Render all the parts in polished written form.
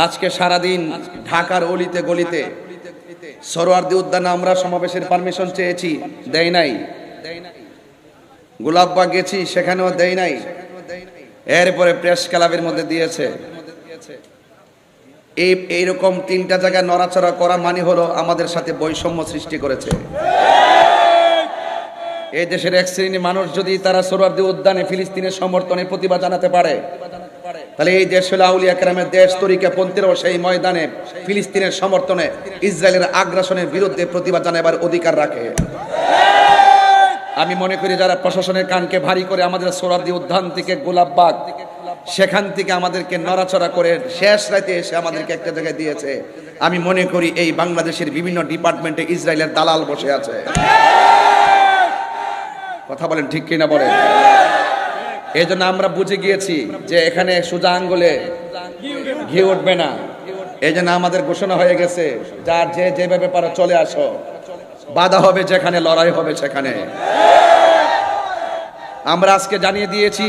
আজকে সারাদিন ঢাকার অলিতে গলিতে সরোয়ার্দী উদ্যানে আমরা সমাবেশের পারমিশন চেয়েছি, দেয় নাই। গোলাপবাগ গেছি, সেখানেও দেয় নাই। এরপরে প্রেস ক্লাবের মধ্যে দিয়েছে। এইরকম তিনটা জায়গায় নড়াচড়া করা মানে হলো আমাদের সাথে বৈষম্য সৃষ্টি করেছে। এই দেশের এক শ্রেণী মানুষ যদি তারা সরোয়ার্দী উদ্যানে ফিলিস্তিনের সমর্থনে প্রতিবাদ জানাতে পারে, তাহলে এই দেশ হলো আউলিয়া কেরামের দেশ। তরিকাপন্থীরাও সেই ময়দানে ফিলিস্তিনের সমর্থনে ইসরায়েলের আগ্রাসনের বিরুদ্ধে প্রতিবাদ জানাবার অধিকার রাখে। আমি মনে করি যারা প্রশাসনের কানকে ভারী করে আমাদের সরোয়ার্দী উদ্যান থেকে গোলাপবাগ, সেখান থেকে আমাদেরকে নড়াচড়া করে শেষ রাতে এসে আমাদেরকে একটা জায়গায় দিয়েছে, আমি মনে করি এই বাংলাদেশের বিভিন্ন ডিপার্টমেন্টে ইসরায়েলের দালাল বসে আছে। কথা বলেন ঠিক কিনা বলেন? এই জন্য আমরা বুঝে গিয়েছি যে এখানে সোজা আঙ্গুলে ঘি উঠবে না। এই জন্য আমাদের ঘোষণা হয়ে গেছে, যার যেভাবে পারো চলে আসো, বাধা হবে যেখানে, লড়াই হবে সেখানে। আমরা আজকে জানিয়ে দিয়েছি,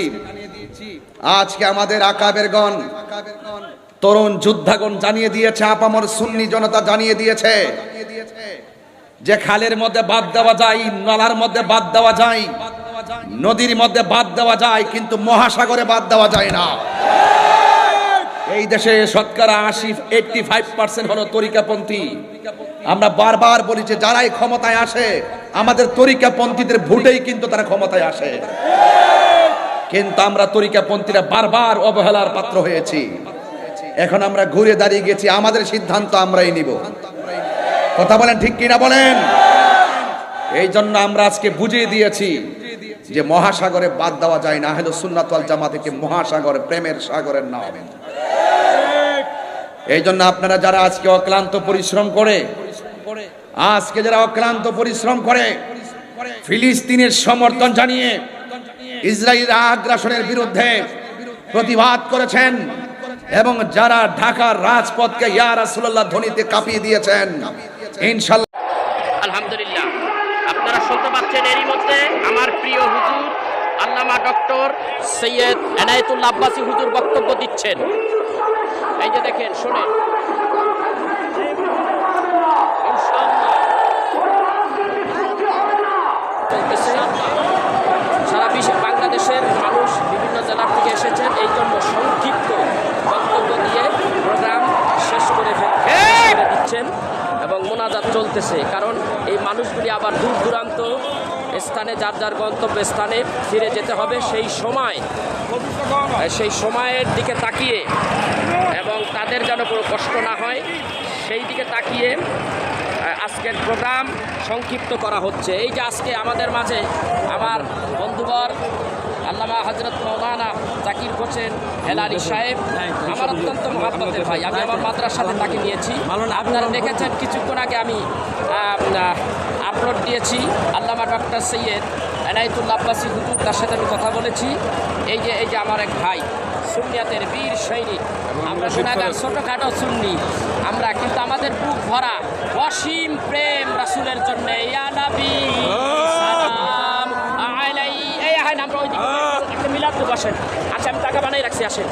আজকে আমাদের আকাবেরগণ, তরুণ যোদ্ধাগণ জানিয়ে দিয়েছে, আপামর সুন্নি জনতা জানিয়ে দিয়েছে যে খালের মধ্যে বাদ দেওয়া যায়, নালার মধ্যে বাদ দেওয়া যায়, নদীর মধ্যে বাদ দেওয়া যায়, কিন্তু মহাসাগরে বাদ দেওয়া যায় না। এই দেশে শতকরা 85% হলো তরিকাপন্থী। আমরা বারবার বলি যে যারাই ক্ষমতায় আসে আমাদের তরিকাপন্থীদের ভোটেই কিন্তু তারা ক্ষমতায় আসে, কিন্তু আমরা তরিকাপন্থীরা বারবার অবহেলার পাত্র হয়েছি। এখন আমরা ঘুরে দাঁড়িয়ে গেছি, আমাদের সিদ্ধান্ত আমরাই নিব। কথা বলেন ঠিক কিনা বলেন? এই জন্য আমরা আজকে বুঝিয়ে দিয়েছি যে মহাসাগরে বাদ দেওয়া যায় না। আহলে সুন্নাত ওয়াল জামাত থেকে মহাসাগর প্রেমের সাগরের নাম। এই জন্য আপনারা যারা আজকে অক্লান্ত পরিশ্রম করে, আজকে যারা অক্লান্ত পরিশ্রম করে ফিলিস্তিনের সমর্থন জানিয়ে ইসরায়েলের আগ্রাসনের বিরুদ্ধে প্রতিবাদ করেছেন, এবং যারা ঢাকার রাজপথকে ইয়া রাসূলুল্লাহ ধ্বনিতে কাঁপিয়ে দিয়েছেন, ইনশাআল্লাহ আলহামদুলিল্লাহ আপনারা শুনতে পাচ্ছেন। এরই মধ্যে আমার প্রিয় হুজুর আল্লামা ডক্টর সৈয়দ এনায়েতুল্লাহ আব্বাসী হুজুর বক্তব্য দিচ্ছেন। এই যে দেখেন, শোনেন। সারা বিশ্বে বাংলাদেশের মানুষ বিভিন্ন জেলা থেকে এসেছেন, এই জন্য সংক্ষিপ্ত বক্তব্য দিয়ে প্রোগ্রাম শেষ করে দিচ্ছেন এবং মোনাজাত চলতেছে। কারণ এই মানুষগুলি আবার দূর দূরান্ত স্থানে যার যার গন্তব্য স্থানে ফিরে যেতে হবে। সেই সময়ের দিকে তাকিয়ে এবং তাদের যেন কোনো কষ্ট না হয় সেই দিকে তাকিয়ে আজকের প্রোগ্রাম সংক্ষিপ্ত করা হচ্ছে। এই যে আজকে আমাদের মাঝে আমার বন্ধুবর আল্লামা হযরত মাওলানা জাকির হোসেন হেলালি সাহেব, আমার অত্যন্ত মহাব্বতের ভাই। আমি আমার মাদ্রাসাতে তাকে নিয়েছি। আপনারা দেখেছেন কিছুক্ষণ আগে আমি আপলোড দিয়েছি আল্লামা ডক্টর সৈয়দ এনায়েতুল্লাহ আব্বাসী হুজুর, তার সাথে আমি কথা বলেছি। এই যে আমার এক ভাই, সুন্নিয়াতের বীর সৈনিক। আমরা গুনাহগার ছোটখাটো সুন্নি আমরা, কিন্তু আমাদের বুক ভরা অসীম প্রেম রাসূলের জন্য। ইয়া নবী সালাম আলাই। এই আহেন আমরা ওই দিকে একটা মিলাদ তো বসেন। আচ্ছা, আমি টাকা বানাই রাখছি, আসেন।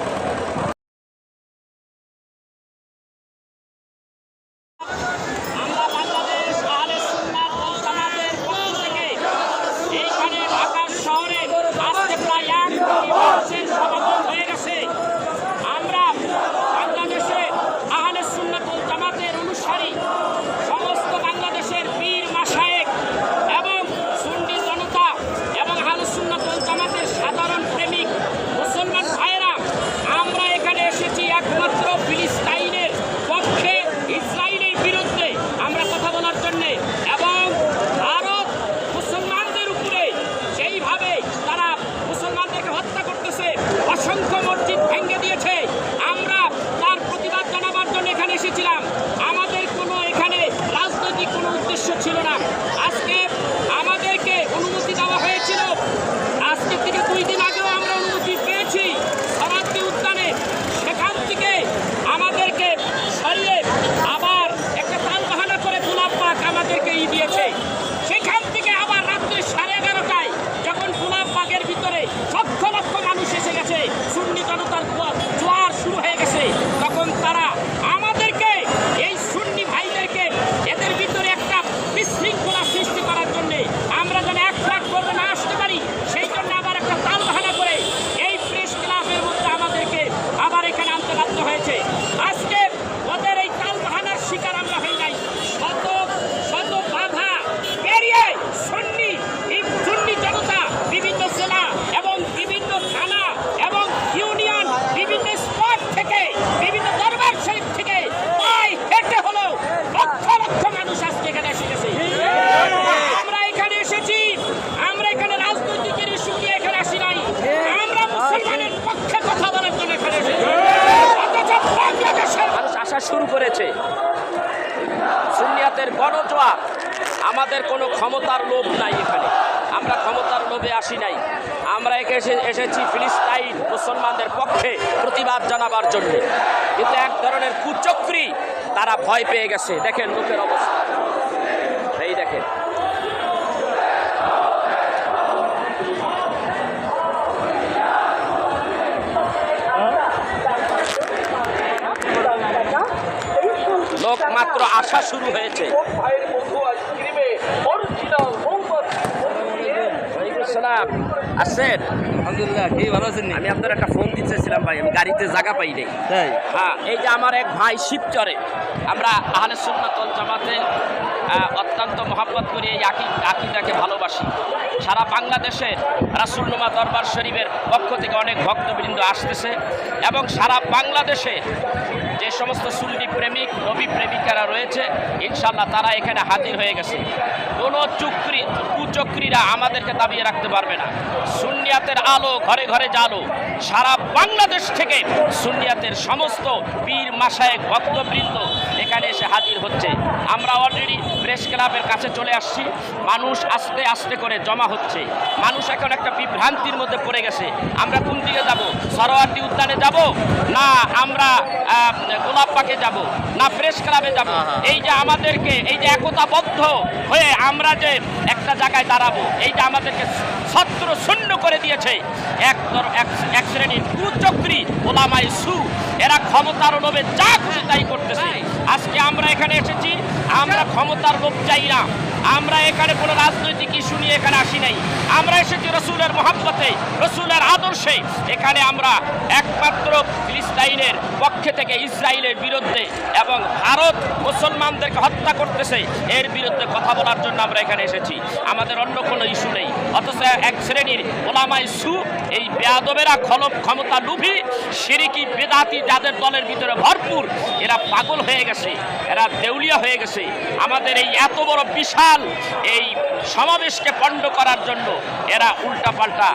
শুরু করেছে সুন্নিয়াতের গণজোয়ার। আমাদের কোনো ক্ষমতার লোভ নাই এখানে, আমরা ক্ষমতার লোভে আসি নাই। আমরা এসেছি ফিলিস্তাইন মুসলমানদের পক্ষে প্রতিবাদ জানাবার জন্য। কিন্তু এক ধরনের কুচক্রী তারা ভয় পেয়ে গেছে। দেখেন লোকের অবস্থা, এই দেখেন। লোক মাত্র আসা শুরু হয়েছে। আসছেন? আলহামদুলিল্লাহ, কি ভালো আছেন? আমি আপনার একটা ফোন দিতেছিলাম ভাই, আমি গাড়িতে জায়গা পাই নাই। তাই? হ্যাঁ, এই যে আমার এক ভাই শিবচরে, আমরা আহলে সুন্নাত ওয়াল জামাতে অত্যন্ত মহব্বত করি, এই আকিদাকে ভালোবাসি। সারা বাংলাদেশের রাসূলুল্লাহ দরবার শরীফের পক্ষ থেকে অনেক ভক্তবৃন্দ আসতেছে এবং সারা বাংলাদেশে যে সমস্ত সুন্নি প্রেমিক নবী প্রেমিকারা রয়েছে ইনশাআল্লাহ তারা এখানে হাজির হয়ে গেছে। কোনো কুচক্রীরা আমাদেরকে দাবিয়ে রাখতে পারবে না। সুন্নিয়াতের আলো ঘরে ঘরে জালো। সারা বাংলাদেশ থেকে সুন্নিয়াতের সমস্ত পীর মাশায়েখ ভক্তবৃন্দ এখানে এসে হাজির হচ্ছে। আমরা অলরেডি প্রেস ক্লাবের কাছে চলে আসছি। মানুষ আস্তে আস্তে করে জমা হচ্ছে। মানুষ এখন একটা বিভ্রান্তির মধ্যে পড়ে গেছে। আমরা কোন দিকে যাব? সরোয়ার্দী উদ্যানে যাব, না আমরা গোলাপবাগে যাব, না প্রেস ক্লাবে যাব? এই যে আমাদেরকে এই যে একতাবদ্ধ হয়ে আমরা যে একটা জায়গায় দাঁড়াবো, এই যে আমাদেরকে ছত্র শূন্য করে দিয়েছে এক শ্রেণীর কুচক্রী ওলামায়ে সু। এরা ক্ষমতার লোভে যা খুশি তাই করতেছে। আজকে আমরা এখানে এসেছি, আমরা ক্ষমতার লোভ চাই না। আমরা এখানে কোনো রাজনৈতিক ইস্যু নিয়ে এখানে আসি নাই। আমরা এসেছি রসুলের মহব্বতে, রসুলের আদর্শে। এখানে আমরা একমাত্র ফিলিস্তাইনের পক্ষে থেকে ইসরায়েলের বিরুদ্ধে এবং ভারত মুসলমানদেরকে হত্যা করতেছে এর বিরুদ্ধে কথা বলার জন্য আমরা এখানে এসেছি। আমাদের অন্য কোনো ইস্যু নেই। অথচ এক শ্রেণীর ওলামায়ে সু, এই বেয়াদবেরা, ক্ষমতা লুভী শিরকি বেদাতি যাদের দলের ভিতরে ভরপুর, এরা পাগল হয়ে গেছে, এরা দেউলিয়া হয়ে গেছে। আমাদের এই এত বড় বিশাল এই সমাবেশকে পণ্ড করার জন্য এরা উল্টাপাল্টা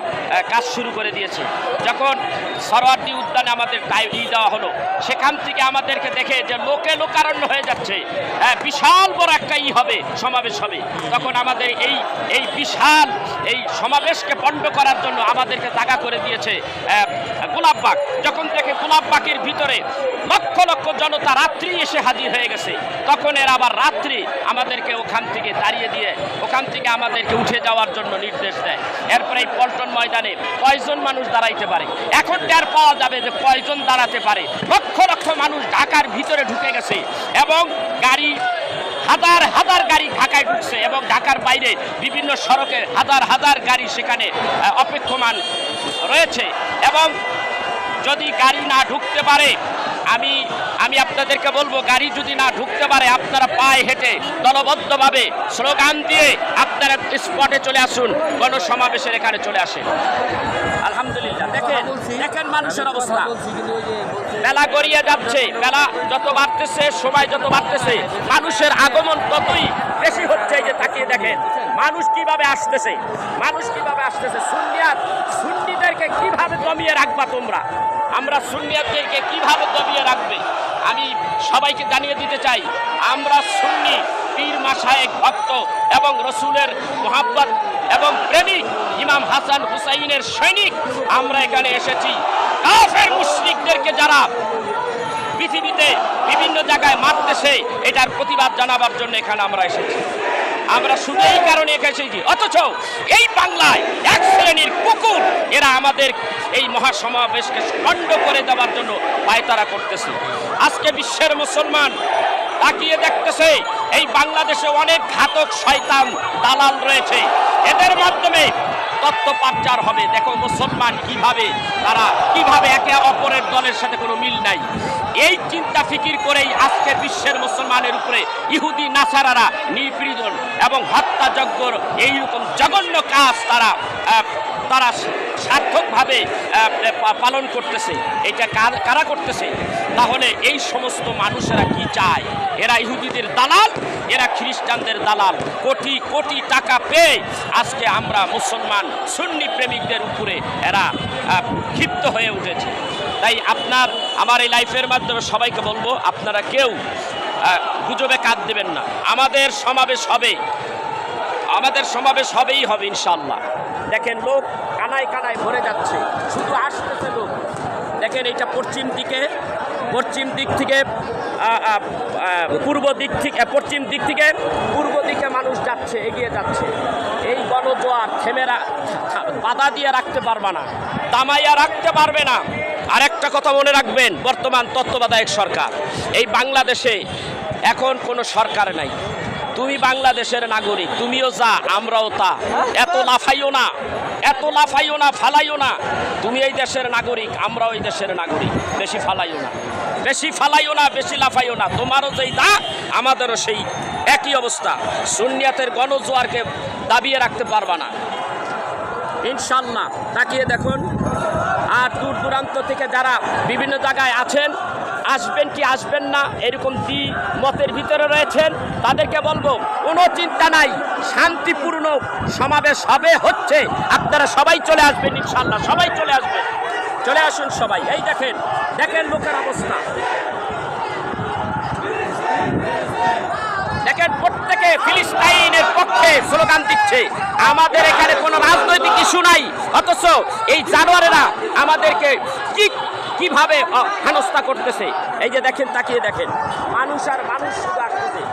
কাজ শুরু করে দিয়েছে। যখন সরোয়ার্দী উদ্যানে আমাদের দেওয়া হলো, সেখান থেকে আমাদেরকে দেখে যে লোকারণ্য হয়ে যাচ্ছে, বিশাল বড় একটা হবে, সমাবেশ হবে। তখন আমাদের এই বিশাল এই সমাবেশকে পণ্ড করার জন্য আমাদেরকে জায়গা করে দিয়েছে গোলাপবাগ। যখন দেখে গোলাপবাগের ভিতরে লক্ষ লক্ষ জনতা রাত্রি এসে হাজির হয়ে গেছে, তখন এরা আবার রাত্রি আমাদেরকে ওখান থেকে দাঁড়িয়ে দিয়ে ওখান থেকে আমাদেরকে উঠে যাওয়ার জন্য নির্দেশ দেয়। এরপরে এই পল্টন ময়দানে কয়জন মানুষ দাঁড়াইতে পারে? এখন টের পাওয়া যাবে যে কয়জন দাঁড়াতে পারে। লক্ষ লক্ষ মানুষ ঢাকার ভিতরে ঢুকে গেছে এবং গাড়ি হাজার হাজার গাড়ি ঢাকায় ঢুকছে এবং ঢাকার বাইরে বিভিন্ন সড়কে হাজার হাজার গাড়ি সেখানে অপেক্ষমান রয়েছে। এবং যদি গাড়ি না ঢুকতে পারে, আমি আপনাদেরকে বলবো, গাড়ি যদি না ঢুকতে পারে আপনারা পায়ে হেঁটে দলবদ্ধভাবে স্লোগান দিয়ে আপনারা স্পটে চলে আসুন, গণসমাবেশের এখানে চলে আসেন। আলহামদুলিল্লাহ, দেখেন মানুষের অবস্থা। বেলা গড়িয়ে যাচ্ছে, বেলা যত বাড়তেছে, সময় যত বাড়তেছে, মানুষের আগমন ততই বেশি হচ্ছে। এই যে তাকিয়ে দেখেন মানুষ কিভাবে আসতেছে, সুন্নিদেরকে কিভাবে দমিয়ে রাখবা তোমরা? আমরা সুন্নিয়াতদেরকে কিভাবে দমিয়ে রাখবে? আমি সবাইকে জানিয়ে দিতে চাই, আমরা সুন্নি পীর মাশায়েখ ভক্ত এবং রসুলের মহব্বত এবং প্রেমিক ইমাম হাসান হুসাইনের সৈনিক। আমরা এখানে এসেছি কাফের মুশরিকদেরকে যারা পৃথিবীতে বিভিন্ন জায়গায় মারতেছে এটার প্রতিবাদ জানাবার জন্য এখানে আমরা এসেছি। আমরা শুধু এই কারণে এসেছি। অথচ এই বাংলায় এক শ্রেণীর কুকুর এরা আমাদের এই মহাসমাবেশকে খণ্ড করে দেওয়ার জন্য পায়তারা করতেছে। আজকে বিশ্বের মুসলমান তাকিয়ে দেখতেছে এই বাংলাদেশে অনেক ঘাতক শয়তান দালাল রয়েছে, এদের মাধ্যমে তত্ত্ব পাচার হবে। দেখো মুসলমান কিভাবে একে অপরের দলের সাথে কোনো মিল নাই, এই চিন্তা ফিকির করেই আজকে বিশ্বের মুসলমানের উপরে ইহুদি নাসারারা নিপীড়ন এবং হত্যাযজ্ঞর এইরকম জঘন্য কাজ তারা সার্থকভাবে পালন করতেছে। এটা কারা করতেছে? তাহলে এই সমস্ত মানুষেরা কি চায়? এরা ইহুদিদের দালাল, এরা খ্রিস্টানদের দালাল। কোটি কোটি টাকা পেয়ে আজকে আমরা মুসলমান সুন্নি প্রেমিকদের উপরে এরা ক্ষিপ্ত হয়ে উঠেছে। তাই আমার এই লাইফের মাধ্যমে সবাইকে বলবো, আপনারা কেউ গুজবে কাঁদ দেবেন না। আমাদের সমাবেশ হবেই হবে ইনশাআল্লাহ। দেখেন লোক কানায় কানায় ভরে যাচ্ছে, শুধু আসতেছে লোক। দেখেন এইটা পশ্চিম দিক থেকে পূর্ব দিকে মানুষ যাচ্ছে, এগিয়ে যাচ্ছে। এই গণজোয়ার বাধা দিয়ে রাখতে পারবে না, দামাইয়া রাখতে পারবে না। আর একটা কথা মনে রাখবেন, বর্তমান তত্ত্বাবধায়ক সরকার, এই বাংলাদেশে এখন কোনো সরকার নাই। তুমি বাংলাদেশের নাগরিক, তুমিও যা আমরাও তা। এত লাফাইও না, ফালাইও না। তুমি এই দেশের নাগরিক, আমরাও এই দেশের নাগরিক। বেশি ফালাইও না, বেশি লাফাইও না। তোমারও যেই দা, আমাদেরও সেই একই অবস্থা। সুন্নিয়াতের গণজোয়ারকে দাবিয়ে রাখতে পারবা না ইনশাআল্লাহ। তাকিয়ে দেখুন। আর দূর দূরান্ত থেকে যারা বিভিন্ন জায়গায় আছেন, আসবেন কি আসবেন না এরকম মতের ভিতরে রয়েছেন, তাদেরকে বলবো কোনো চিন্তা নাই, শান্তিপূর্ণ সমাবেশ হচ্ছে। আপনারা সবাই চলে আসবেন ইনশাআল্লাহ, সবাই চলে আসবেন। চলে আসুন সবাই। এই দেখেন লোকের অবস্থা। দেখেন প্রত্যেকে ফিলিস্তিনের পক্ষে স্লোগান দিচ্ছে। আমাদের এখানে কোনো রাজনৈতিক ইস্যু নাই, অথচ এই জানোয়ারেরা আমাদেরকে কিভাবে হেনস্থা করতেছে। এই যে দেখেন, তাকিয়ে দেখেন, মানুষ আর মানুষ শুধু আসতেছে।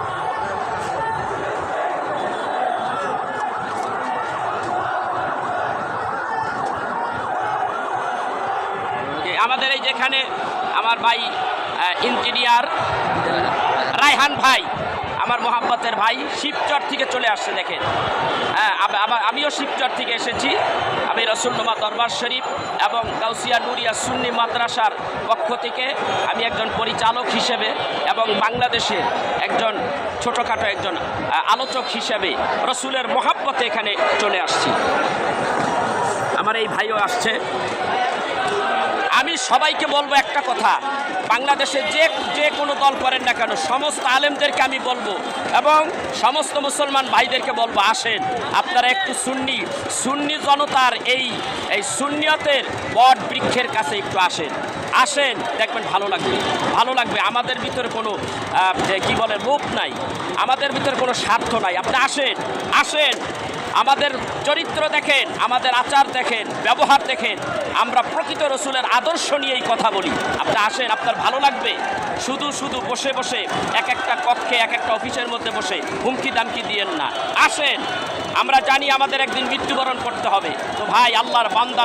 আমাদের এই যেখানে আমার ভাই ইঞ্জিনিয়ার রায়হান ভাই, আমার মোহাম্মতের ভাই, শিবচর থেকে চলে আসছে। দেখেন, আমিও শিবচর থেকে এসেছি। আমি রসুলনুমা দরবার শরীফ এবং গাউসিয়া নুরিয়া সুন্নি মাদ্রাসার পক্ষ থেকে আমি একজন পরিচালক হিসেবে এবং বাংলাদেশের একজন ছোটোখাটো একজন আলোচক হিসেবে রসুলের মোহাব্বতে এখানে চলে আসছি। আমার এই ভাইও আসছে। আমি সবাইকে বলবো একটা কথা, বাংলাদেশে যে কোনো দল করেন না কেন, সমস্ত আলেমদেরকে আমি বলবো এবং সমস্ত মুসলমান ভাইদেরকে বলবো, আসেন আপনারা একটু সুন্নি জনতার এই সুন্নিয়তের বট বৃক্ষের কাছে একটু আসেন, দেখবেন ভালো লাগবে। আমাদের ভিতরে কোনো কি বলে লোভ নাই, আমাদের ভিতরে কোনো স্বার্থ নাই। আপনি আসেন, আমাদের চরিত্র দেখেন, আমাদের আচার দেখেন, ব্যবহার দেখেন। আমরা প্রকৃত রসুলের আদর্শ নিয়েই কথা বলি। আপনি আসেন, আপনার ভালো লাগবে। শুধু বসে এক একটা কক্ষে, এক একটা অফিসের মধ্যে বসে হুমকি দামকি দিয়েন না। আসেন, আমরা জানি আমাদের একদিন মৃত্যুবরণ করতে হবে। তো ভাই, আল্লাহর বান্দা,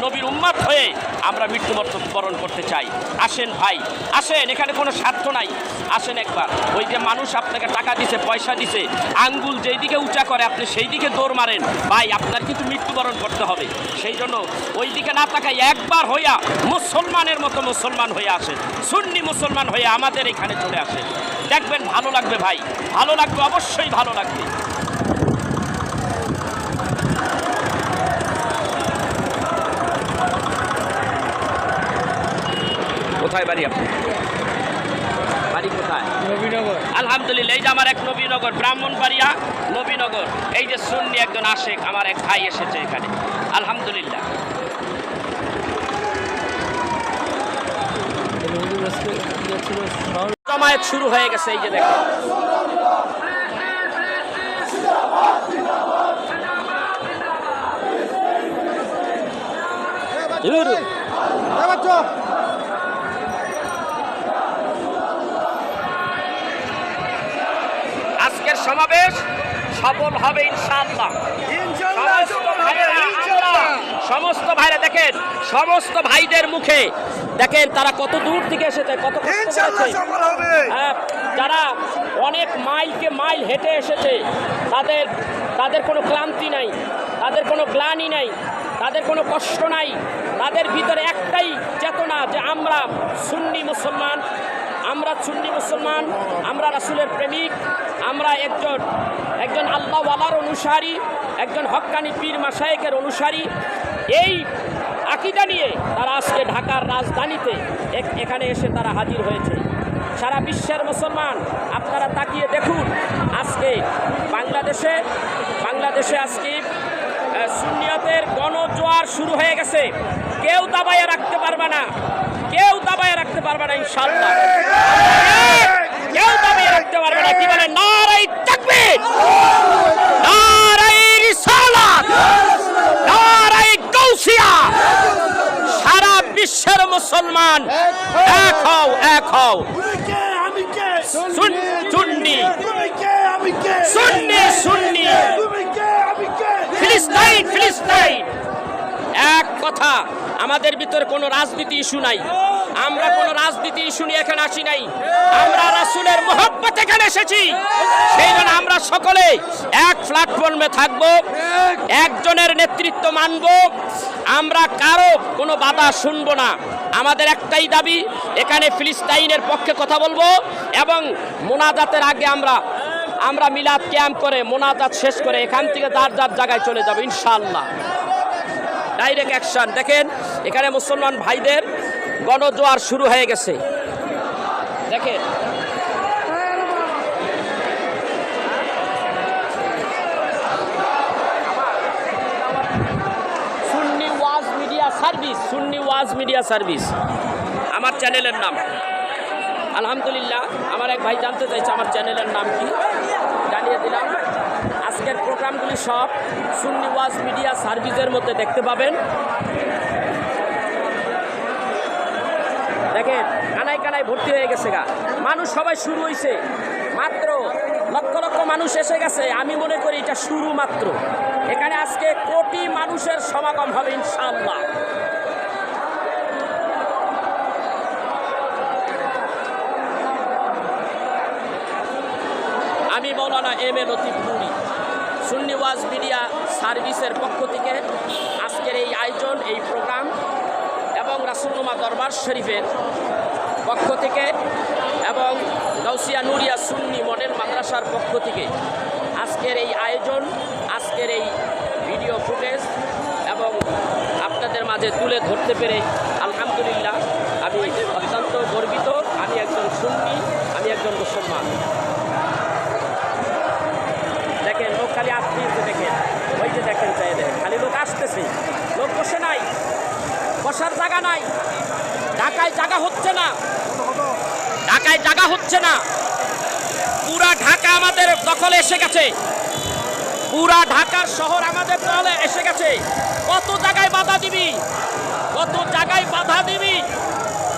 নবীর উম্মত হয়ে আমরা মৃত্যুবরণ করতে চাই। আসেন ভাই, আসেন, এখানে কোনো স্বার্থ নাই। আসেন একবার। ওই যে মানুষ আপনাকে টাকা দিছে, পয়সা দিছে, আঙ্গুল যেই দিকে উঁচা করে আপনি সেই দিকে দৌড় মারেন। ভাই, আপনার কিন্তু মৃত্যুবরণ করতে হবে। সেই জন্য ওই দিকে না তাকাই একবার হইয়া মুসলমানের মতো মুসলমান হয়ে আসেন, সুন্নি মুসলমান হয়ে আমাদের এখানে চলে আসেন। দেখবেন ভালো লাগবে ভাই, ভালো লাগবে, অবশ্যই ভালো লাগবে। কোথায় বাড়ি আপনার? বাড়ি কোথায়? নবীনগর। আলহামদুলিল্লাহ। এই যে আমার এক নবীনগর, ব্রাহ্মণবাড়িয়া নবীনগর। এই যে সুন্নি একজন আশেক, আমার এক ভাই এসেছে এখানে, আলহামদুলিল্লাহ। জমায়েত শুরু হয়ে গেছে। এই যে দেখো, আজকের সমাবেশ সফল হবে ইনশাআল্লাহ। সমস্ত ভাইরা দেখেন, সমস্ত ভাইদের মুখে দেখেন তারা কত দূর থেকে এসেছে, কত যারা অনেক মাইল হেঁটে এসেছে, তাদের কোনো ক্লান্তি নাই, তাদের কোনো গ্লানি নাই, তাদের কোনো কষ্ট নাই। তাদের ভিতরে একটাই চেতনা যে আমরা সুন্নি মুসলমান, আমরা রাসূলের প্রেমিক, আমরা একজন আল্লাহওয়ালার অনুসারী, একজন হক্কানি পীর মাশায়েখের অনুসারী। এই আকীদা নিয়ে তারা আজকে ঢাকার রাজধানীতে এখানে এসে তারা হাজির হয়েছে। সারা বিশ্বের মুসলমান আপনারা তাকিয়ে দেখুন, আজকে বাংলাদেশে আজকে সুন্নিয়তের গণজোয়ার শুরু হয়ে গেছে। কেউ দাবাইয়া রাখতে পারবে না, কেউ দাবায় রাখতে পারবে না ইনশাআল্লাহ, কেউ দাবায় রাখতে পারবে না। কি বলে? নারায়ে তাকবীর, নারায়ে রিসালাত, নারায়ে গাউসিয়া। সারা বিশ্বের মুসলমান এক হও, এক হও। সুন্নি সুন্নি সুন্নি, ফিলিস্তাইন ফিলিস্তাইন, এক কথা। আমাদের ভিতরে কোনো রাজনীতি ইস্যু নাই, আমরা কোনো রাজনীতি ইস্যু নিয়ে এখানে আসি নাই, আমরা রাসূলের মহব্বত এখানে এসেছি। সেই জন্য আমরা সকলে এক প্ল্যাটফর্মে থাকব, একজনের নেতৃত্ব মানব, আমরা কারো কোনো বাধা শুনবো না। আমাদের একটাই দাবি, এখানে ফিলিস্তাইনের পক্ষে কথা বলবো এবং মোনাজাতের আগে আমরা মিলাদ ক্যাম্প করে মোনাজাত শেষ করে এখান থেকে যার যার জায়গায় চলে যাবো ইনশাআল্লাহ। Direct action. দেখেন এখানে মুসলমান ভাইদের গণজোয়ার শুরু হয়ে গেছে। দেখেন সুন্নি ওয়াজ মিডিয়া সার্ভিস, সুন্নি ওয়াজ মিডিয়া সার্ভিস আমার চ্যানেলের নাম। আলহামদুলিল্লাহ, আমার এক ভাই জানতে চাইছে আমার চ্যানেলের নাম কি, জানিয়ে দিলাম। আজকের প্রোগ্রামগুলি সব সুন্নি ওয়াজ মিডিয়া সার্ভিসের মধ্যে দেখতে পাবেন। দেখেন কানায় কানায় ভর্তি হয়ে গেছে গা মানুষ, সবাই শুরু হয়েছে মাত্র, লক্ষ লক্ষ মানুষ এসে গেছে। আমি মনে করি এটা শুরু মাত্র। এখানে আজকে কোটি মানুষের সমাগম হবে ইনশাআল্লাহ। আমি মৌলানা এম.এ. লতিফ নুরি, সুন্নি ওয়াজ মিডিয়া সার্ভিসের পক্ষ থেকে আজকের এই আয়োজন, এই প্রোগ্রাম এবং রাসূলুল্লাহ দরবার শরীফের পক্ষ থেকে এবং গাউসিয়া নুরিয়া সুন্নি মডেল মাদ্রাসার পক্ষ থেকে আজকের এই আয়োজন, আজকের এই ভিডিও ফুটেজ এবং আপনাদের মাঝে তুলে ধরতে পেরে আলহামদুলিল্লাহ আমি অত্যন্ত গর্বিত। আমি একজন সুন্নি, আমি একজন মুসলমান। দেখেন লোক খালি আসতেছে, দেখেন ওই যে দেখেন চাই দেখেন খালি লোক আসতেছে, লোক বসে নাই, বসার জায়গা নাই। ঢাকায় জায়গা হচ্ছে না, ঢাকায় জায়গা হচ্ছে না। পুরা ঢাকা আমাদের দখলে এসে গেছে, পুরা ঢাকার শহর আমাদের দখলে এসে গেছে। কত জায়গায় বাধা দিবি, কত জায়গায় বাধা দিবি,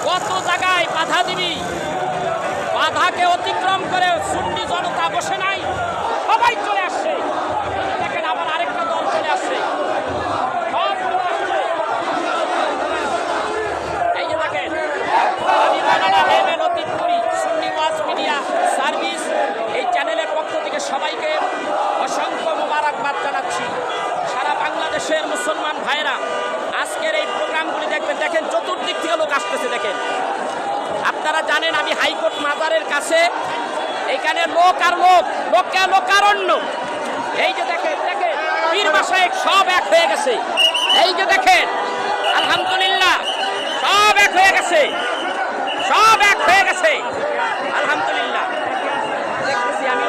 কত জায়গায় বাধা দিবি। বাধাকে অতিক্রম করে সুন্নি জনতা বসে নাই, সবাই চলে আসছে। দেখেন আবার আরেকটা দল চলে আসছে, এই যে দেখেন। আমি মৌলানা এম.এ. লতিফ নুরি, সুন্নি ওয়াজ মিডিয়া সার্ভিস এই চ্যানেলের পক্ষ থেকে সবাইকে অসংখ্য মোবারকবাদ জানাচ্ছি। সারা বাংলাদেশের মুসলমান ভাইরা আজকের এই প্রোগ্রামগুলি দেখবেন। দেখেন চতুর্দিক থেকে লোক আসতেছে। দেখেন আপনারা জানেন আমি হাইকোর্ট মাজারের কাছে, এখানে লোক আর লোক, লোককে লোকারণ্য। এই যে দেখেন, দেখেন পীর মাশায়েখ সব এক হয়ে গেছে। এই যে দেখেন আলহামদুলিল্লাহ সব এক হয়ে গেছে, সব এক হয়ে গেছে আলহামদুলিল্লাহ। দেখতেছি আমি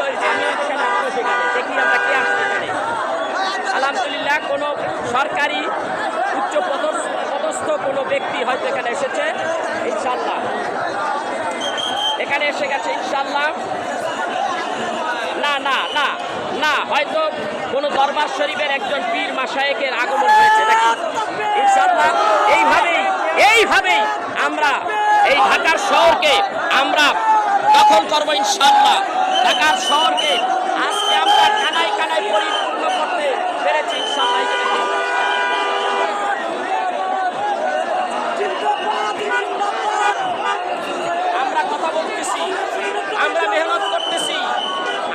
সেখানে দেখি আমরা কে আসছে এখানে। আলহামদুলিল্লাহ কোনো সরকারি উচ্চ পদস্থ কোনো ব্যক্তি হয়তো এখানে এসেছে ইনশাআল্লাহ, এখানে এসে গেছে ইনশাআল্লাহ। না না না না, হয়তো কোনো দরবার শরীফের একজন পীর মাশায়েখের আগমন হয়েছে নাকি ইনশাআল্লাহ। এইভাবেই আমরা এই ঢাকার শহরকে আমরা দখল করব ইনশাআল্লাহ। ঢাকার শহরকে আজকে আমরা কানায় কানায় পরিপূর্ণ করতে পেরেছি ইনশাআল্লাহ। আমরা কথা বলতেছি, আমরা মেহনত করতেছি,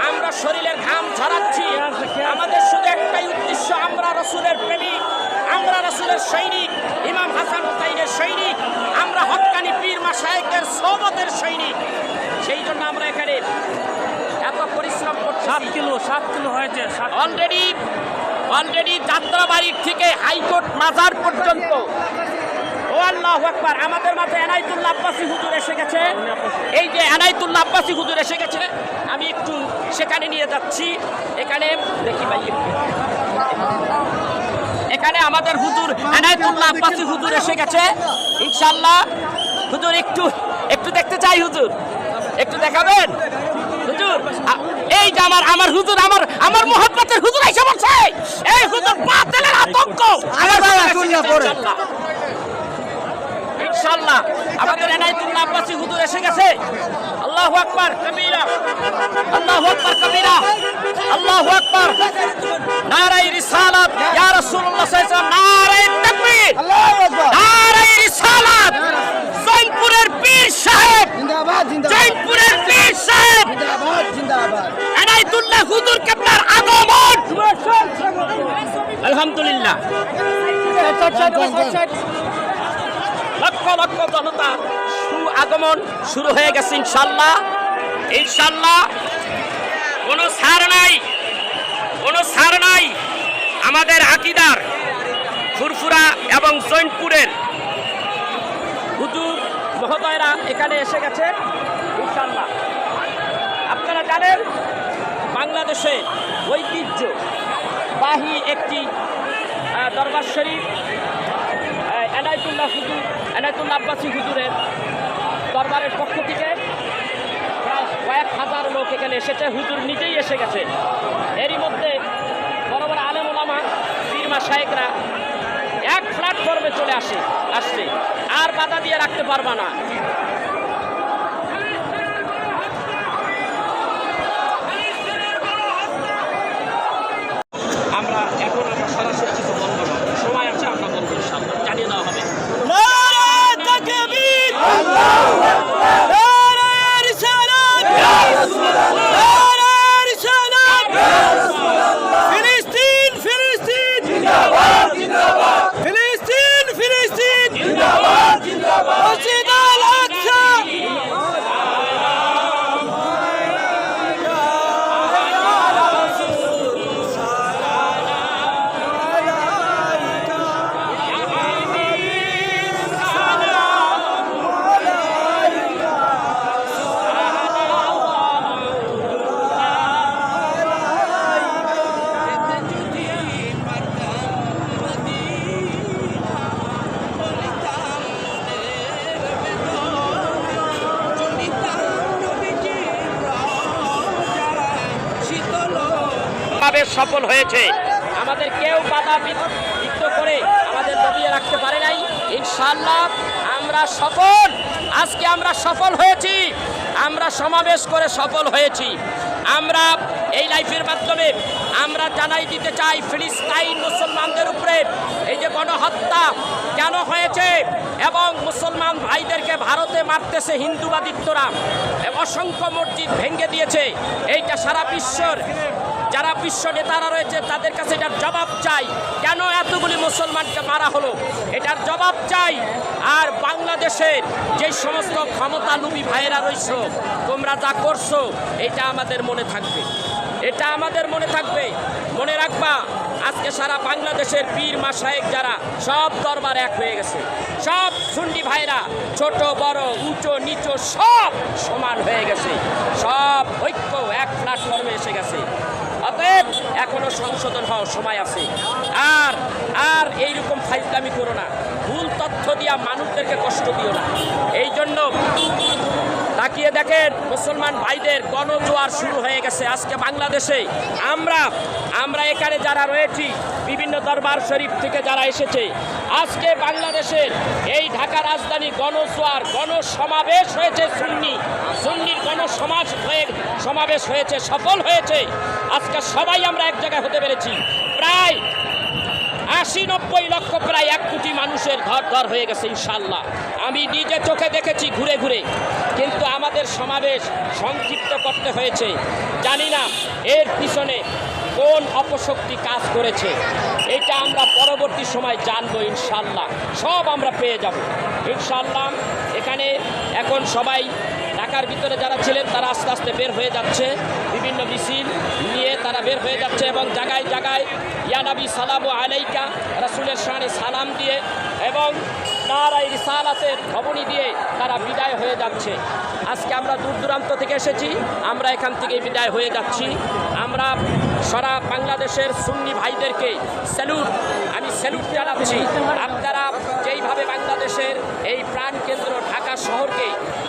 আমরা শরীরের ঘাম ঝরাচ্ছি। আমাদের শুধু একটাই উদ্দেশ্য, আমরা রাসূলের প্রেমিক, আমরা রাসূলের সৈনিক, ইমাম হাসান হুসাইনের সৈনিক, আমরা হক্কানি পীর মাশায়েখদের সোহবতের সৈনিক। সেই জন্য আমরা এখানে এত পরিশ্রম করছি। 7 কিলো হয়েছে অলরেডি যাত্রাবাড়ির থেকে হাইকোর্ট মাজার পর্যন্ত। ও আল্লাহু আকবার, আমাদের মাঝে এনায়েতুল্লাহ আব্বাসী হুজুর এসে গেছে। এই যে এনায়েতুল্লাহ আব্বাসী হুজুর এসে গেছে, আমি একটু সেখানে নিয়ে যাচ্ছি। এখানে দেখি ভাই, এখানে আমাদের হুজুর এনায়েতুল্লাহ আব্বাসী হুজুর এসে গেছে ইনশাআল্লাহ। হুজুর একটু একটু দেখতে চাই হুজুর, একটু দেখাবেন হুজুর। এই যে আমার হুজুর, আমার মোহাম্মতের হুজুর এসে বলছে, এই হুজুর বাতিলের আতঙ্ক আমার ইনশাআল্লাহ আমাদের এনায়েতুল্লাহ আব্বাসী হুজুর এসে গেছে। আল্লাহু আকবার কবীরা, আল্লাহু আকবার কবীরা, আল্লাহু আকবার। নারায়ে রিসালাত ইয়া রাসূলুল্লাহ সাল্লাল্লাহু আলাইহি ওয়াসাল্লাম, নারায়ে তাকবীর, আল্লাহু আকবার, নারায়ে রিসালাত। জৈনপুরের পীর সাহেব জিন্দাবাদ, জিন্দাবাদ, জৈনপুরের পীর সাহেব জিন্দাবাদ, জিন্দাবাদ। এনায়েতুল্লাহ হুজুর কেবলার আগমন। আলহামদুলিল্লাহ লক্ষ লক্ষ জনতা আগমন শুরু হয়ে গেছে ইনশাআল্লাহ। ইনশাআল্লাহ কোনো ছাড় নাই, কোনো ছাড় নাই। আমাদের আকীদার ফুরফুরা এবং জৈনপুরের হুজুর মহোদয়রা এখানে এসে গেছে ইনশাআল্লাহ। আপনারা জানেন বাংলাদেশে ঐতিহ্যবাহী একটি দরবার শরীফ এনায়েতুল্লাহ হুজুর, এনায়েতুল্লাহ আব্বাসী হুজুরের দরবারের পক্ষ থেকে প্রায় কয়েক হাজার লোক এখানে এসেছে। হুজুর নিজেই এসে গেছে। এরই মধ্যে বড় বড় আলেম ওলামা, পীর মাশায়েখরা এক প্ল্যাটফর্মে চলে আসছে, আর বাধা দিয়ে রাখতে পারবা না। আমরা এখন সরাসরি কিছু বলবো না, সময় আছে আমরা বলবো ইনশাআল্লাহ, জানিয়ে দেওয়া হবে। সফল হয়েছে। আমাদের কেউ বাধা বিঘ্ন করে আমাদের দবিয়ে রাখতে পারে নাই। ইনশাআল্লাহ আমরা সফল, আজকে আমরা সফল হয়েছি, আমরা সমাবেশ করে সফল হয়েছি। আমরা এই লাইফের মাধ্যমে আমরা জানাই দিতে চাই ফিলিস্তিন মুসলমানদের উপরে এই যে গণহত্যা কেন হয়েছে এবং মুসলমান ভাইদেরকে ভারতে মারতেছে হিন্দুবাদিত্বরা, অসংখ্য মসজিদ ভেঙে দিয়েছে। এইটা সারা বিশ্বর যারা বিশ্ব নেতারা রয়েছে তাদের কাছে এটার জবাব চাই। কেন এতগুলি মুসলমানকে মারা হলো এটার জবাব চাই। আর বাংলাদেশের যে সমস্ত ক্ষমতালোভী ভাইয়েরা রয়েছে, তোমরা যা করছো এটা আমাদের মনে থাকবে, এটা আমাদের মনে থাকবে। মনে রাখবা আজকে সারা বাংলাদেশের পীর মাশায়েখ যারা সব দরবার এক হয়ে গেছে, সব সুন্নি ভাইরা ছোট বড় উঁচু নিচু সব সমান হয়ে গেছে, সব ঐক্য এক প্ল্যাটফর্মে এসে গেছে। অতএব এখনো সংশোধন হওয়ার সময় আছে। আর আর এইরকম ফাইজলামি করো না, ভুল তথ্য দিয়া মানুষদেরকে কষ্ট দিও না। এই জন্য তাকিয়ে দেখেন মুসলমান ভাইদের গণজোয়ার শুরু হয়ে গেছে আজকে বাংলাদেশে। আমরা এখানে যারা রয়েছি বিভিন্ন দরবার শরীফ থেকে যারা এসেছে, আজকে বাংলাদেশের এই ঢাকা রাজধানী গণজোয়ার গণসমাবেশ হয়েছে, সুন্নির সমাবেশ হয়েছে, সফল হয়েছে। আজকে সবাই আমরা এক জায়গায় হতে পেরেছি। প্রায় 80-90 লক্ষ, প্রায় 1 কোটি মানুষের ঘর হয়ে গেছে ইনশাআল্লাহ। আমি নিজে চোখে দেখেছি ঘুরে ঘুরে, কিন্তু আমাদের সমাবেশ সংক্ষিপ্ত করতে হয়েছে। জানি না এর পিছনে কোন অপশক্তি কাজ করেছে, এটা আমরা পরবর্তী সময় জানবো ইনশাআল্লাহ, সব আমরা পেয়ে যাব ইনশাআল্লাহ। এখানে এখন সবাই ঢাকার ভিতরে যারা ছিলেন তারা আস্তে আস্তে বের হয়ে যাচ্ছে, বিভিন্ন মিছিল নিয়ে তারা বের হয়ে যাচ্ছে এবং জায়গায় জায়গায় ইয়া নবী সালামু আলাইকা রাসূলের শানে সালাম দিয়ে এবং নারায়ে রিসালাতের ধ্বনি দিয়ে তারা বিদায় হয়ে যাচ্ছে। আজকে আমরা দূর দূরান্ত থেকে এসেছি, আমরা এখান থেকে বিদায় হয়ে যাচ্ছি। আমরা সারা বাংলাদেশের সুন্নি ভাইদেরকে আমি স্যালুট জানাচ্ছি। আপনারা যেই যেইভাবে বাংলাদেশের এই প্রাণকেন্দ্র ঢাকা শহরকে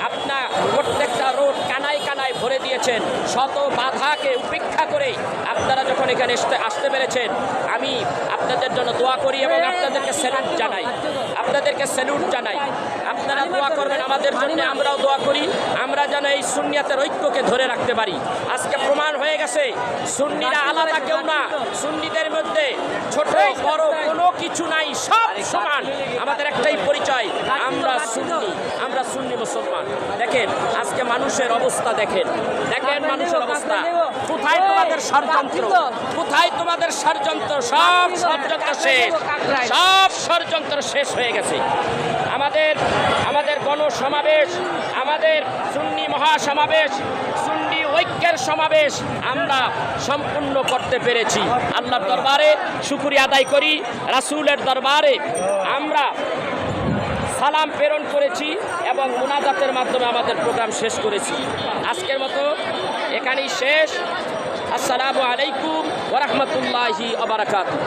আপনার প্রত্যেকটা রোড কানায় কানায় ভরে দিয়েছেন, শত বাধাকে উপেক্ষা করে আপনারা যখন এখানে আসতে পেরেছেন, আমি আপনাদের জন্য দোয়া করি এবং আপনাদেরকে স্যালুট জানাই। আপনারা দোয়া করবেন আমাদের জন্য, আমরাও দোয়া করি, আমরা যেন এই সুন্নিয়াতের ঐক্যকে ধরে রাখতে পারি। আজকে প্রমাণ হয়ে গেছে সুন্নিরা আলাদা কেউ না, সুন্নিদের মধ্যে ছোট বড় কোনো কিছু নাই, সব সমান। আমাদের একটাই পরিচয়, আমরা সুন্নি মুসলমান। দেখেন আজকে মানুষের অবস্থা, দেখেন মানুষের অবস্থা। কোথায় তোমাদের ষড়যন্ত্র? সব ষড়যন্ত্র শেষ হয়ে গেছে। আমাদের গণসমাবেশ, আমাদের সুন্নি মহাসমাবেশ, সুন্নি ঐক্যের সমাবেশ আমরা সম্পূর্ণ করতে পেরেছি। আল্লাহর দরবারে শুকরিয়া আদায় করি, রাসূলের দরবারে আমরা সালাম প্রেরণ করেছি এবং মুনাজাতের মাধ্যমে আমাদের প্রোগ্রাম শেষ করেছি। আজকের মতো এখানেই শেষ। আসসালামু আলাইকুম ওয়া রাহমাতুল্লাহি ওয়া বারাকাতুহু।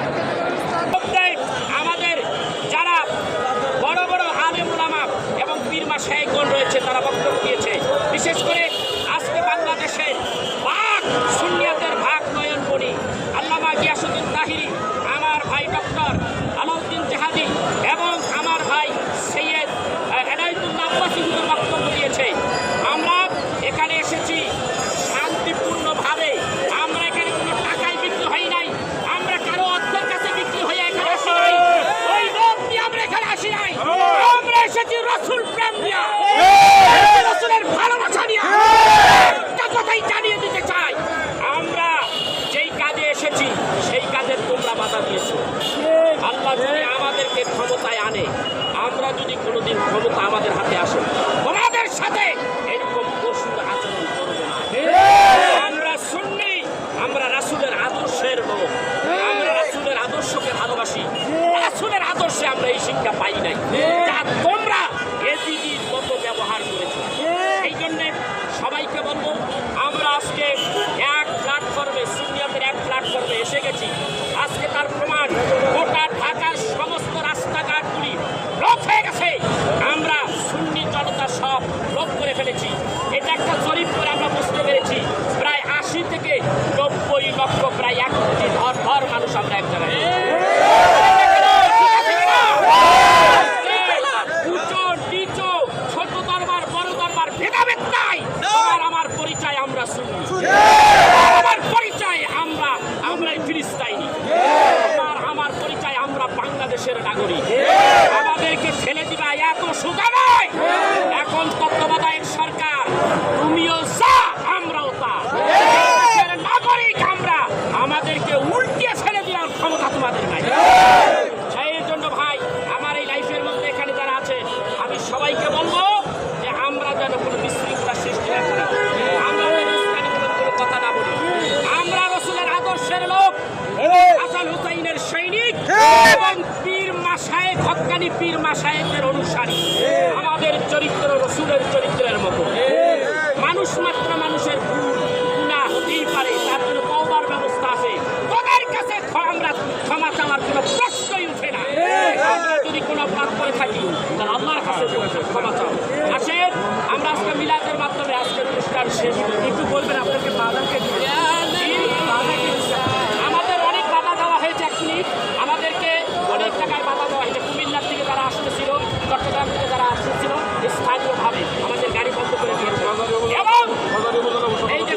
আমাদের যারা বড় বড় আলেম উলামা এবং পীর মাশায়েখগণ রয়েছে তারা বক্তব্য দিয়েছে। বিশেষ করে আজকে বাংলাদেশে সুন্নিয়াতের ভাগ নয়নমণি আল্লামা গিয়াসউদ্দিন তাহিরি, আমার ভাই ডক্টর আলাউদ্দিন জাহাদি এবং আমার ভাই সৈয়দ এনায়েতুল্লাহ আব্বাসী হুজুর বক্তব্য দিয়েছে। আমরা এখানে এসেছি শান্তিপূর্ণভাবে, আমরা এখানে কোনো টাকায় বিক্রি হই নাই, আমরা কারো অর্থের কাছে বিক্রি হয়ে এখানে আসি নাই, ওই লোক নিয়ে আমরা এখানে আসি নাই। আমরা এসেছি রাসূল প্রেম নিয়ে, রাসূলের ভালোবাসা নিয়ে। একটা কথাই জানিয়ে দিতে চাই, আমরা যেই কাজে এসেছি সেই কাজের তোমরা বাধা দিয়েছো। আল্লাহ যদি আমাদেরকে ক্ষমতায় আনে, আমরা যদি কোনোদিন ক্ষমতা আমাদের হাতে আসে, তোমাদের সাথে এরকম পশুর আচরণ করবো না। আমরা সুন্নি, আমরা রাসূলের আদর্শের লোক, আমরা রাসূলের আদর্শকে ভালোবাসি। রাসূলের আদর্শে আমরা এই শিক্ষা পাই নাই, যা তোমরা এজিদির মতো ব্যবহার করেছো। এই জন্যে সবাইকে বলবো, আমরা আজকে এক প্ল্যাটফর্মে, সুন্নিয়াতের এক প্ল্যাটফর্মে এসে গেছি। আজকে তার প্রমাণ গোটা ঢাকার সমস্ত রাস্তাঘাটগুলি ব্লক হয়ে গেছে। আমরা সুন্নি জনতা সব ব্লক করে ফেলেছি। এটা একটা জরিপ করে আমরা বুঝতে পেরেছি প্রায় 80 থেকে 90 লক্ষ, প্রায় 1 কোটি ধর মানুষ আমরা এক জায়গায়। উঁচু নিচু, ছোট দরবার বড় দরবার ভেদাভেদ নাই। আমার পরিচয় আমরা সুন্নি, আমার পরিচয় আমরা ফিলিস্তিনি, আমার পরিচয় আমরা বাংলাদেশের নাগরিক। আমাদেরকে ফেলে দিবা এত সোজা নয়। এখন তত্ত্বাবধায়ক সরকার, তুমিও যা আমরাও তা, দেশের নাগরিক আমরা, আমাদেরকে উল্টিয়ে ফেলে দেওয়ার ক্ষমতা তোমাদের নাই। সেই জন্য ভাই, আমার এই লাইফের মধ্যে এখানে যারা আছে, আমি সবাইকে বলবো যে আমরা যেন কোনো বিশৃঙ্খলা সৃষ্টি না করি, আমরা যেন কোনো কথা না বলি। আমরা রাসূলের আদর্শের লোক, হাসান হুসাইনের সৈনিক এবং পীর মাশায়েখ, হক্কানি পীর মাশায়েখের অনুসারী। আমাদের চরিত্র রাসূলের চরিত্রের মতো। মানুষ মাত্র মানুষের ভুল গুনাহ হতেই পারে, তার জন্য তওবার ব্যবস্থা আছে। তোদের কাছে আমরা ক্ষমা চাওয়ার কোনো প্রশ্নই উঠে না। আমরা যদি কোনো অপরাধ করে থাকি তাহলে আল্লাহর কাছে ক্ষমা চাও। আসেন, আমরা আজকে মিলাদের মাধ্যমে আজকের অনুষ্ঠান শেষ। একটু বলবেন আপনাকে বাধাকে আমাদের অনেক বাধা দেওয়া হয়েছে। এক মিনিট, আমাদেরকে অনেক টাকায় বাধা দেওয়া হয়েছে। কুমিল্লার থেকে যারা আসতেছিল, চট্টগ্রাম থেকে যারা আসতেছিল, স্থানীয়ভাবে আমাদের গাড়ি বন্ধ করে দিয়েছে। এবং এই যে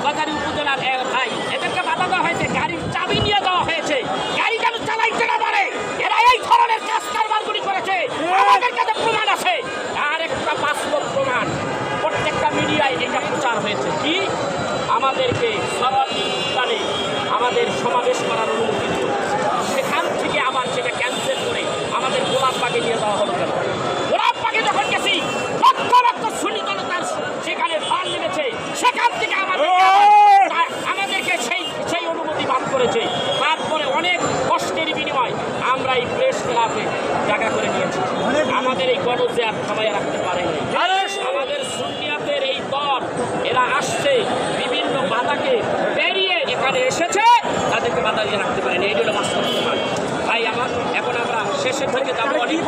বাজারি উপজেলার ভাই, এদেরকে বাধা দেওয়া হয়েছে, গাড়ির চাবি নিয়ে দেওয়া হয়েছে, গাড়ি যেন চালাইতে না পারে। এরা এই ধরনের কাজ কারবারগুলি করেছে, আমাদের কাছে প্রমাণ আছে। আর একটা বাস্তব প্রমাণ, প্রত্যেকটা মিডিয়ায় এটা প্রচার হয়েছে কি আমাদেরকে সরাসরি আমাদের সমাবেশ করার অনুমতি দিল, সেখান থেকে আবার সেটা ক্যান্সেল করে আমাদের গোলাপবাগে নিয়ে যাওয়া হলো। কেন গোলাপবাগে যখন গেছি, লক্ষ লক্ষ সুন্নি জনতার সেখানে ভাগ লেগেছে, সেখান থেকে আমাদেরকে সেই অনুমতি বাদ করেছে। তারপরে অনেক কষ্টের বিনিময় আমরা এই প্রেস ক্লাবে জায়গা করে নিয়েছি। আমাদের এই গণজিয়াত থামাইয়া রাখতে পারেনি। আমাদের সুন্নিয়াতের এই দল, এরা আসছে বিভিন্ন বাধাকে পেরিয়ে এখানে এসেছে, তাদেরকে বাধা দিয়ে রাখতে পারেনি। এই জন্য বাস্তব ভাই, আমার এখন আমরা শেষের দিকে যাবো অনেক